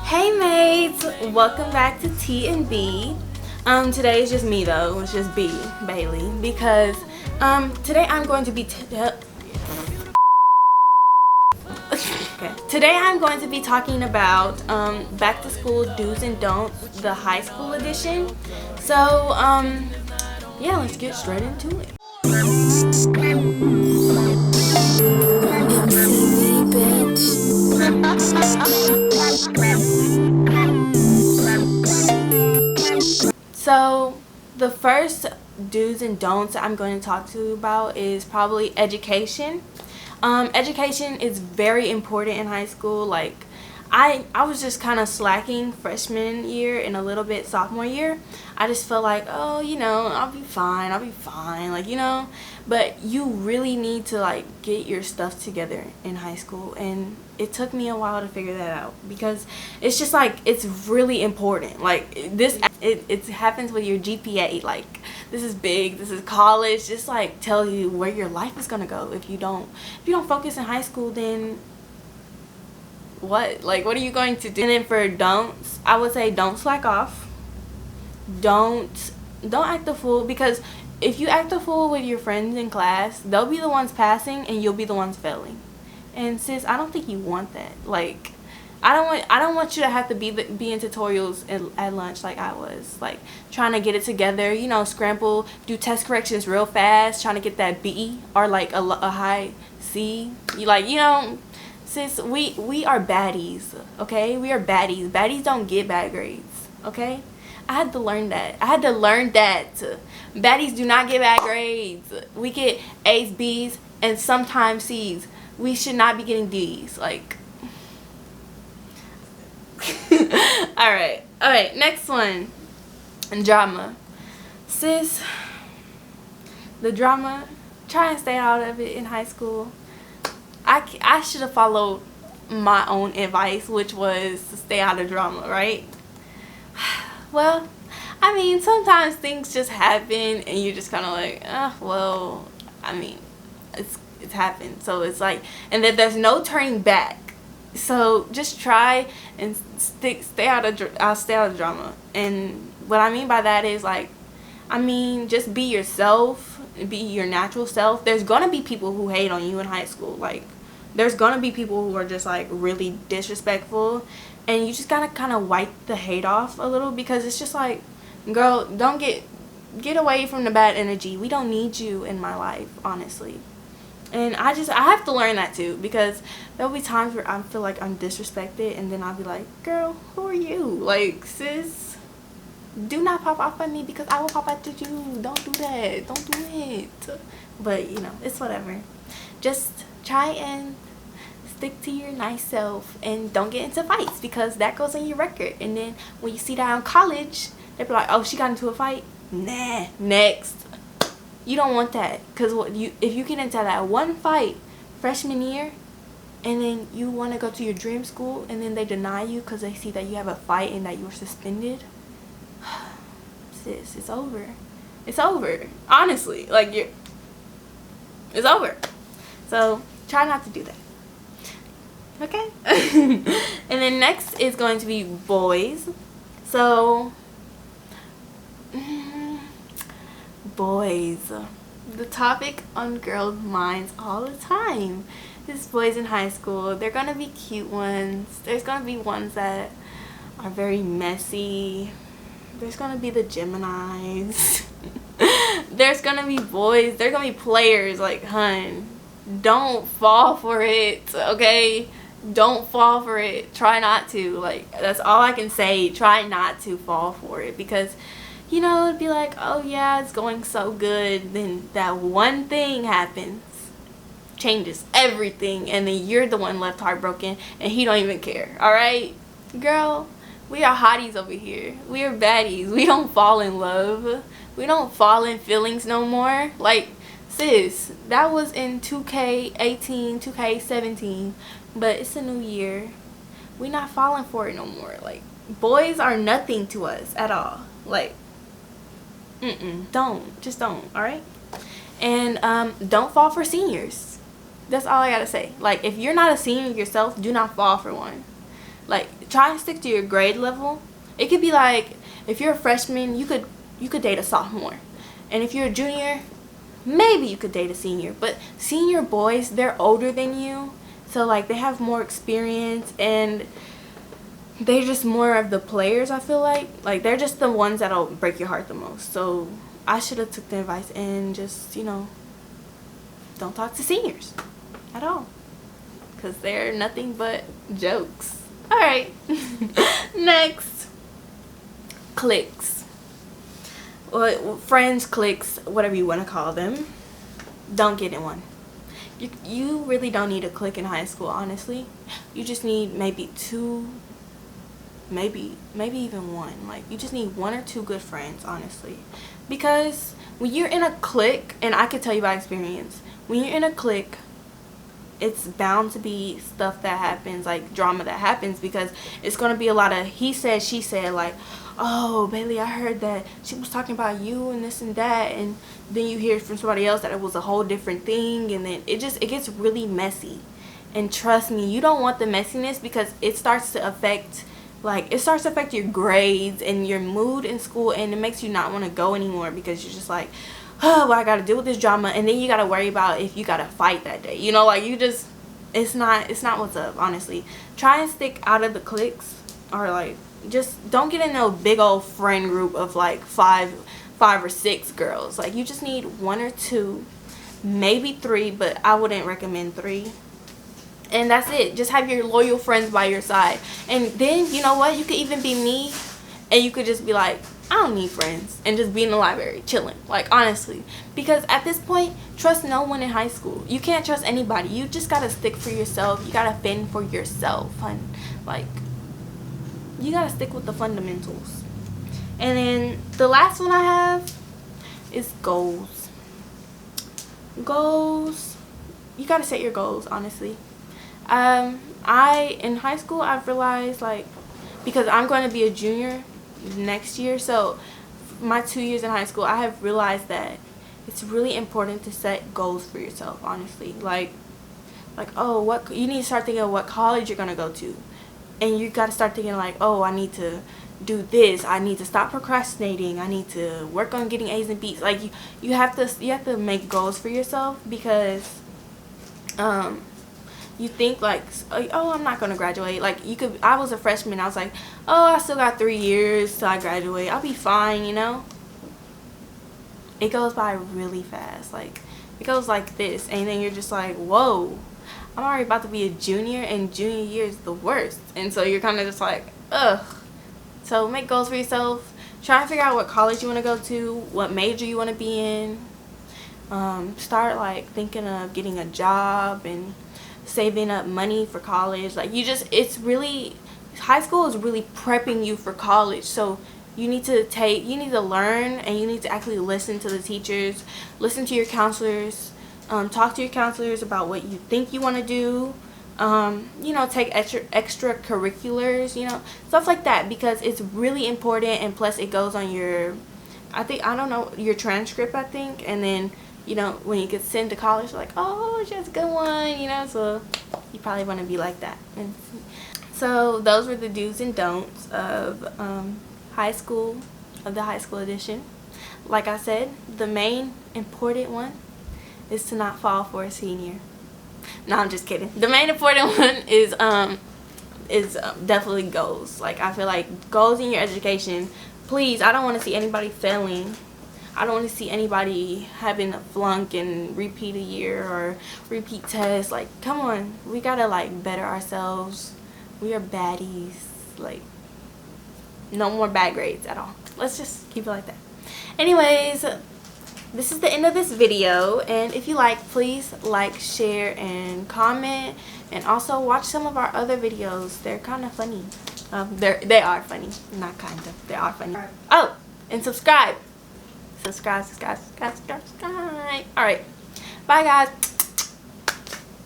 Hey mates, welcome back to T and B. Today is just me though. It's just B, Bailey, because today I'm going to be Today I'm going to be talking about back to school do's and don'ts, the high school edition. So yeah, let's get straight into it. So the first do's and don'ts I'm going to talk to you about is probably education. Education is very important in high school. Like I was just kind of slacking freshman year and a little bit sophomore year. I just felt like, oh, I'll be fine, like. But you really need to like get your stuff together in high school, and it took me a while to figure that out because it's just like it's really important. Like this, it happens with your GPA. Like this is big. This is college. Just like tell you where your life is gonna go if you don't focus in high school. Then what? Like what are you going to do? And then for don'ts, I would say don't slack off. Don't act a fool, because if you act a fool with your friends in class, they'll be the ones passing and you'll be the ones failing. And sis, I don't think you want that. Like I don't want you to have to be in tutorials at lunch like I was, like trying to get it together, scramble, do test corrections real fast, trying to get that B or like a high C. Sis, we are baddies, okay? We are baddies. Baddies don't get bad grades, okay? I had to learn that. Baddies do not get bad grades. We get A's, B's, and sometimes C's. We should not be getting D's. Like, all right, next one. Drama. Sis, the drama, try and stay out of it in high school. I should have followed my own advice, which was to stay out of drama, right? Well, I mean, sometimes things just happen and you're just kind of like, it's happened. So it's like, and then there's no turning back. So just try and stay out of drama. And what I mean by that is like, just be yourself, be your natural self. There's gonna be people who hate on you in high school. Like, there's gonna be people who are just like really disrespectful, and you just gotta kind of wipe the hate off a little, because it's just like, girl, don't get away from the bad energy. We don't need you in my life, honestly. And I have to learn that too, because there'll be times where I feel like I'm disrespected, and then I'll be like, girl, who are you? Like, sis, do not pop off at me, because I will pop out at you. Don't do that. Don't do it. But it's whatever. Just try and stick to your nice self and don't get into fights, because that goes in your record. And then when you see that in college, they'll be like, oh, she got into a fight? Nah, next. You don't want that, because if you get into that one fight freshman year and then you want to go to your dream school and then they deny you because they see that you have a fight and that you were suspended, sis, it's over. It's over. Honestly, like, it's over. So try not to do that. Okay? And then next is going to be boys. So, boys. The topic on girls' minds all the time is boys in high school. They're going to be cute ones. There's going to be ones that are very messy. There's going to be the Geminis. There's going to be boys. There's going to be players. Like, hun, don't fall for it, okay? Don't fall for it. Try not to. Like, that's all I can say. Try not to fall for it, because it'd be like, oh yeah, it's going so good, then that one thing happens, changes everything, and then you're the one left heartbroken and he don't even care. All right, girl, we are hotties over here. We are baddies. We don't fall in love. We don't fall in feelings no more. Like, sis, that was in 2K18, 2K17, but it's a new year. We're not falling for it no more. Like, boys are nothing to us at all. Like, just don't, all right? And don't fall for seniors. That's all I gotta say. Like, if you're not a senior yourself, do not fall for one. Like, try and stick to your grade level. It could be like, if you're a freshman, you could date a sophomore. And if you're a junior, maybe you could date a senior. But senior boys, they're older than you. So, like, they have more experience and they're just more of the players, I feel like. Like, they're just the ones that'll break your heart the most. So, I should have took the advice and just, you know, don't talk to seniors at all. Because they're nothing but jokes. Alright. Next. Cliques. Well, friends, cliques, whatever you want to call them. Don't get in one. You really don't need a clique in high school, honestly. You just need maybe two, maybe even one. Like, you just need one or two good friends, honestly. Because when you're in a clique, and I can tell you by experience, when you're in a clique, it's bound to be stuff that happens, like drama that happens, because it's going to be a lot of he said, she said, like, oh, Bailey, I heard that she was talking about you and this and that, and then you hear from somebody else that it was a whole different thing, and then it gets really messy. And trust me, you don't want the messiness, because it starts to affect your grades and your mood in school, and it makes you not want to go anymore, because you're just like, oh, well, I gotta deal with this drama, and then you gotta worry about if you gotta fight that day, you know, like, it's not what's up, honestly. Try and stick out of the cliques, or like, just don't get in a big old friend group of like five or six girls. Like, you just need one or two, maybe three, but I wouldn't recommend three. And that's it. Just have your loyal friends by your side. And then, you know what, you could even be me, and you could just be like, I don't need friends, and just be in the library chilling, like, honestly. Because at this point, trust no one in high school. You can't trust anybody. You just gotta stick for yourself. You gotta fend for yourself, and like, you gotta stick with the fundamentals. And then the last one I have is goals. Goals, you gotta set your goals, honestly. In high school, I've realized, like, because I'm going to be a junior next year, so my 2 years in high school, I have realized that it's really important to set goals for yourself, honestly. Like, oh, what you need to start thinking of what college you're going to go to, and you got to start thinking like, oh, I need to do this, I need to stop procrastinating, I need to work on getting A's and B's. Like, you have to make goals for yourself, because you think like, oh, I'm not gonna graduate. Like, I was a freshman, I was like, oh, I still got 3 years till I graduate, I'll be fine, you know. It goes by really fast. Like, it goes like this, and then you're just like, whoa, I'm already about to be a junior, and junior year is the worst. And so you're kind of just like, ugh. So make goals for yourself. Try to figure out what college you want to go to, what major you want to be in. Start like thinking of getting a job and saving up money for college. Like, high school is really prepping you for college. So you need to learn, and you need to actually listen to the teachers, listen to your counselors, talk to your counselors about what you think you want to do. You know, take extracurriculars, you know, stuff like that, because it's really important. And plus, it goes on your transcript, I think. And then, you know, when you get sent to college, you're like, oh, she has a good one, you know. So you probably want to be like that. And so those were the do's and don'ts of the high school edition. Like I said, the main important one is to not fall for a senior. No, I'm just kidding. The main important one is definitely goals. Like, I feel like goals in your education. Please, I don't want to see anybody failing. I don't want to see anybody having a flunk and repeat a year or repeat tests. Like, come on, we gotta like better ourselves. We are baddies. Like, no more bad grades at all. Let's just keep it like that. Anyways, this is the end of this video, and if you like, please like, share, and comment, and also watch some of our other videos. They're kind of funny. They are funny, not kind of. They are funny. Oh, and subscribe. Subscribe. All right, bye guys.